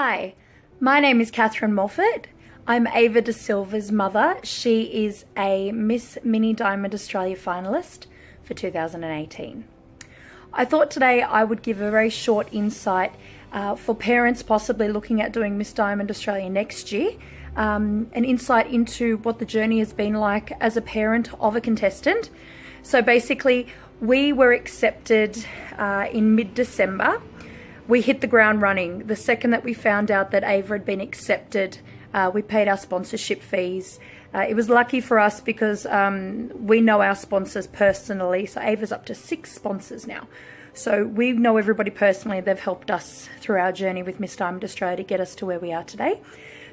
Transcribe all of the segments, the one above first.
Hi, my name is Catherine Moffat. I'm Ava De Silva's mother. She is a Miss Mini Diamond Australia finalist for 2018. I thought today I would give a very short insight for parents possibly looking at doing Miss Diamond Australia next year, an insight into what the journey has been like as a parent of a contestant. So basically, we were accepted in mid-December. We hit the ground running. The second that we found out that Ava had been accepted, we paid our sponsorship fees. It was lucky for us because we know our sponsors personally. So Ava's up to 6 sponsors now. So we know everybody personally. They've helped us through our journey with Miss Diamond Australia to get us to where we are today.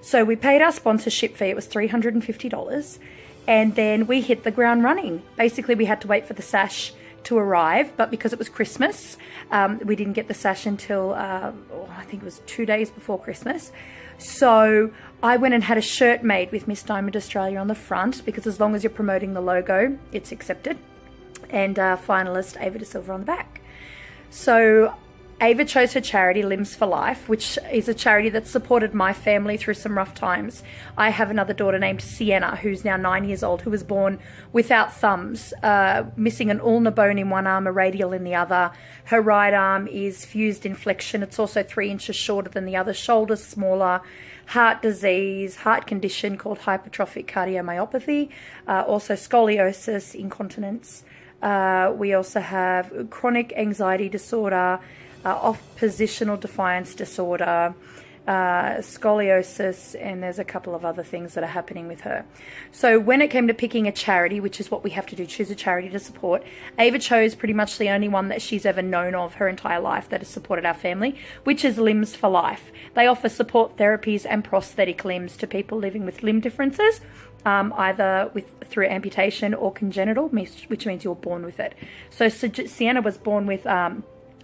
So we paid our sponsorship fee. It was $350. And then we hit the ground running. Basically, we had to wait for the sash to arrive, but because it was Christmas, we didn't get the sash until I think it was 2 days before Christmas. So I went and had a shirt made with Miss Diamond Australia on the front, because as long as you're promoting the logo, it's accepted, and finalist Ava De Silva on the back. So Ava chose her charity, Limbs for Life, which is a charity that supported my family through some rough times. I have another daughter named Sienna, who's now 9 years old, who was born without thumbs, missing an ulnar bone in one arm, a radial in the other. Her right arm is fused in flexion. It's also 3 inches shorter than the other, shoulders smaller, heart disease, heart condition called hypertrophic cardiomyopathy, also scoliosis, incontinence. We also have chronic anxiety disorder, oppositional defiance disorder, scoliosis, and there's a couple of other things that are happening with her. So when it came to picking a charity, which is what we have to do, choose a charity to support, Ava chose pretty much the only one that she's ever known of her entire life that has supported our family, which is Limbs for Life. They offer support therapies and prosthetic limbs to people living with limb differences, either through amputation or congenital, which means you're born with it. So Sienna was born with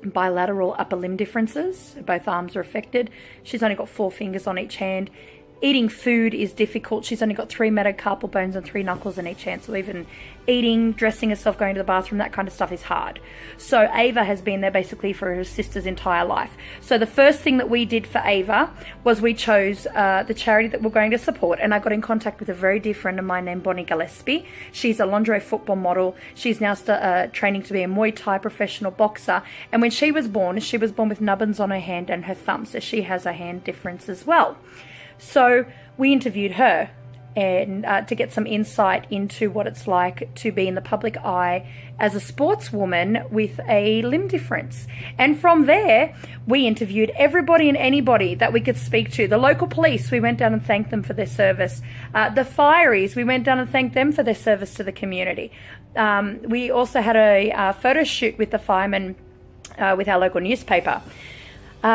bilateral upper limb differences. Both arms are affected. She's only got 4 fingers on each hand. Eating food is difficult. She's only got 3 metacarpal bones and 3 knuckles in each hand. So even eating, dressing herself, going to the bathroom, that kind of stuff is hard. So Ava has been there basically for her sister's entire life. So the first thing that we did for Ava was we chose the charity that we're going to support. And I got in contact with a very dear friend of mine named Bonnie Gillespie. She's a lingerie football model. She's now training to be a Muay Thai professional boxer. And when she was born with nubbins on her hand and her thumb. So she has a hand difference as well. So we interviewed her and to get some insight into what it's like to be in the public eye as a sportswoman with a limb difference. And from there, we interviewed everybody and anybody that we could speak to. The local police, we went down and thanked them for their service. The fireys, we went down and thanked them for their service to the community. We also had a photo shoot with the firemen with our local newspaper.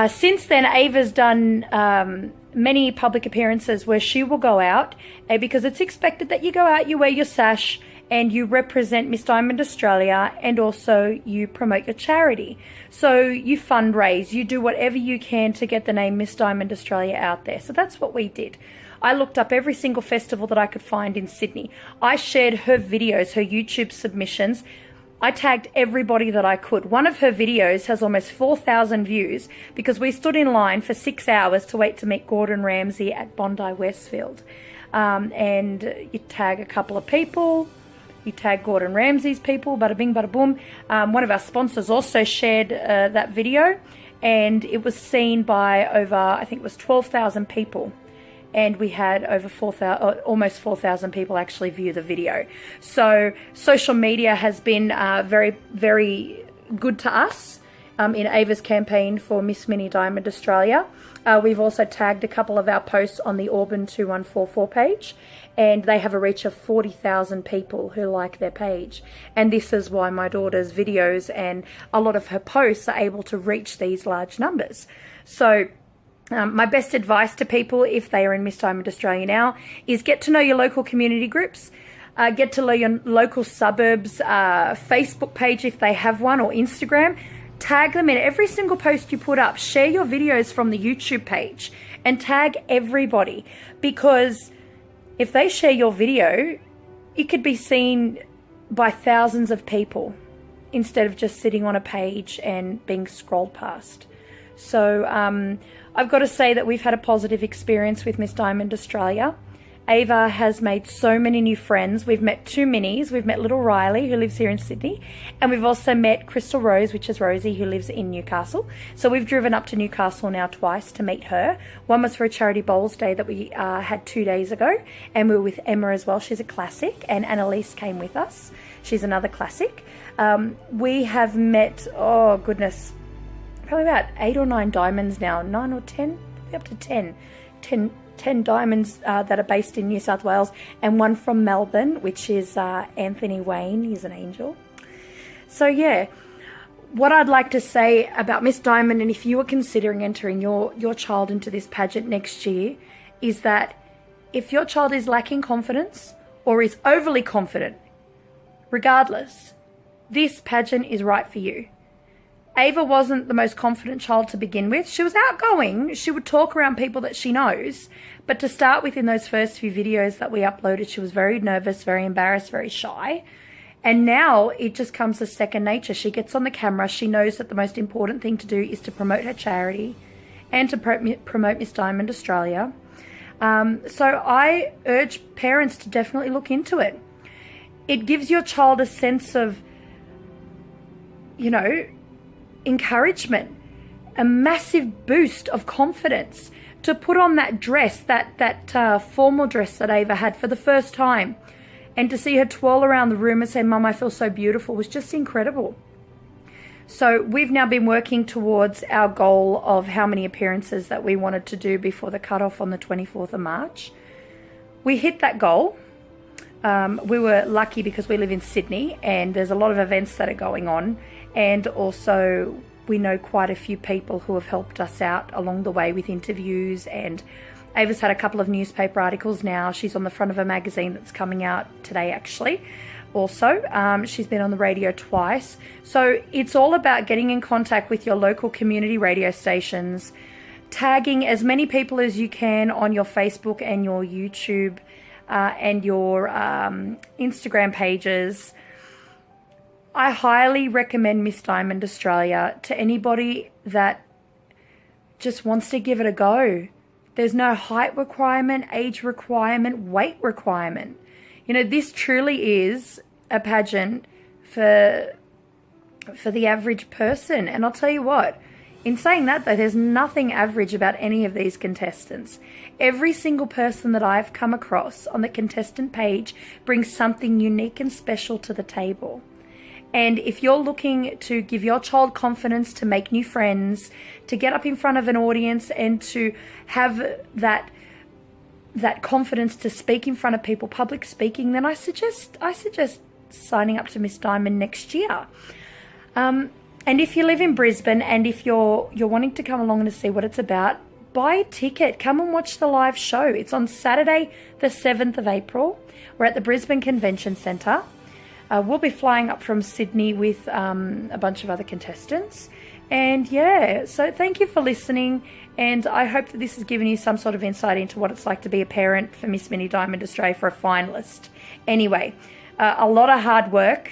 Since then, Ava's done many public appearances where she will go out because it's expected that you go out, you wear your sash, and you represent Miss Diamond Australia, and also you promote your charity. So you fundraise, you do whatever you can to get the name Miss Diamond Australia out there. So that's what we did. I looked up every single festival that I could find in Sydney. I shared her videos, her YouTube submissions. I tagged everybody that I could. One of her videos has almost 4,000 views because we stood in line for 6 hours to wait to meet Gordon Ramsay at Bondi Westfield. And you tag a couple of people, you tag Gordon Ramsay's people, bada bing, bada boom. One of our sponsors also shared that video, and it was seen by over, I think it was 12,000 people. And we had over almost 4,000 people actually view the video. So social media has been very, very good to us in Ava's campaign for Miss Mini Diamond Australia. We've also tagged a couple of our posts on the Auburn 2144 page, and they have a reach of 40,000 people who like their page. And this is why my daughter's videos and a lot of her posts are able to reach these large numbers. So my best advice to people if they are in Miss Diamond Australia now is get to know your local community groups, get to know your local suburbs, Facebook page if they have one, or Instagram. Tag them in every single post you put up. Share your videos from the YouTube page and tag everybody, because if they share your video, it could be seen by thousands of people instead of just sitting on a page and being scrolled past. So I've got to say that we've had a positive experience with Miss Diamond Australia. Ava has made so many new friends. We've met 2 minis. We've met little Riley, who lives here in Sydney. And we've also met Crystal Rose, which is Rosie, who lives in Newcastle. So we've driven up to Newcastle now twice to meet her. One was for a charity bowls day that we had 2 days ago. And we were with Emma as well. She's a classic. And Annalise came with us. She's another classic. We have met, oh goodness, probably about 8 or 9 diamonds now. 9 or 10? Probably up to 10 diamonds that are based in New South Wales, and one from Melbourne, which is Anthony Wayne. He's an angel. So yeah, what I'd like to say about Miss Diamond, and if you are considering entering your child into this pageant next year, is that if your child is lacking confidence or is overly confident, regardless, this pageant is right for you. Ava wasn't the most confident child to begin with. She was outgoing. She would talk around people that she knows. But to start with, in those first few videos that we uploaded, she was very nervous, very embarrassed, very shy. And now it just comes as second nature. She gets on the camera. She knows that the most important thing to do is to promote her charity and to promote Miss Diamond Australia. So I urge parents to definitely look into it. It gives your child a sense of, you know, encouragement, a massive boost of confidence to put on that dress, that formal dress that Ava had for the first time, and to see her twirl around the room and say, "Mum, I feel so beautiful," was just incredible. So we've now been working towards our goal of how many appearances that we wanted to do before the cutoff on the 24th of March. We hit that goal. We were lucky because we live in Sydney and there's a lot of events that are going on, and also we know quite a few people who have helped us out along the way with interviews, and Ava's had a couple of newspaper articles now. She's on the front of a magazine that's coming out today actually. Also, she's been on the radio twice. So it's all about getting in contact with your local community radio stations, tagging as many people as you can on your Facebook and your YouTube and your Instagram pages. I highly recommend Miss Diamond Australia to anybody that just wants to give it a go. There's no height requirement, age requirement, weight requirement. You know, this truly is a pageant for the average person. And I'll tell you what, in saying that though, there's nothing average about any of these contestants. Every single person that I've come across on the contestant page brings something unique and special to the table. And if you're looking to give your child confidence to make new friends, to get up in front of an audience and to have that confidence to speak in front of people, public speaking, then I suggest signing up to Miss Diamond next year. And if you live in Brisbane and if you're wanting to come along and to see what it's about, buy a ticket. Come and watch the live show. It's on Saturday, the 7th of April. We're at the Brisbane Convention Centre. We'll be flying up from Sydney with a bunch of other contestants. And yeah, so thank you for listening. And I hope that this has given you some sort of insight into what it's like to be a parent for Miss Mini Diamond Australia for a finalist. Anyway, a lot of hard work.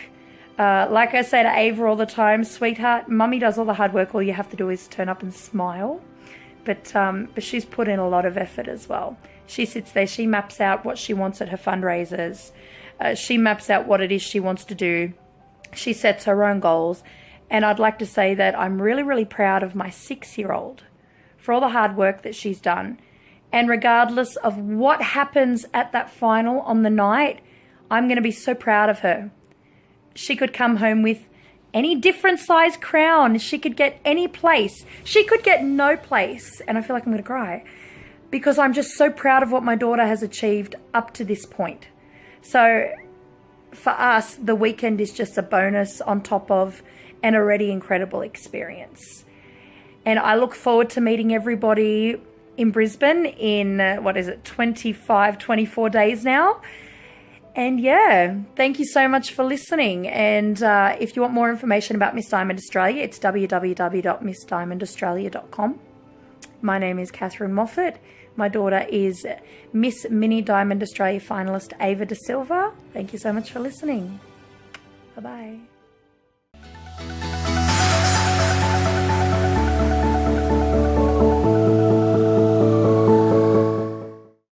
Like I say to Ava all the time, sweetheart, Mummy does all the hard work. All you have to do is turn up and smile. But she's put in a lot of effort as well. She sits there, she maps out what she wants at her fundraisers. She maps out what it is she wants to do. She sets her own goals. And I'd like to say that I'm really, really proud of my 6-year-old for all the hard work that she's done. And regardless of what happens at that final on the night, I'm going to be so proud of her. She could come home with any different size crown. She could get any place. She could get no place. And I feel like I'm going to cry because I'm just so proud of what my daughter has achieved up to this point. So for us, the weekend is just a bonus on top of an already incredible experience. And I look forward to meeting everybody in Brisbane in, 24 days now. And yeah, thank you so much for listening. And if you want more information about Miss Diamond Australia, it's www.missdiamondaustralia.com. My name is Catherine Moffat. My daughter is Miss Mini Diamond Australia finalist Ava De Silva. Thank you so much for listening. Bye-bye.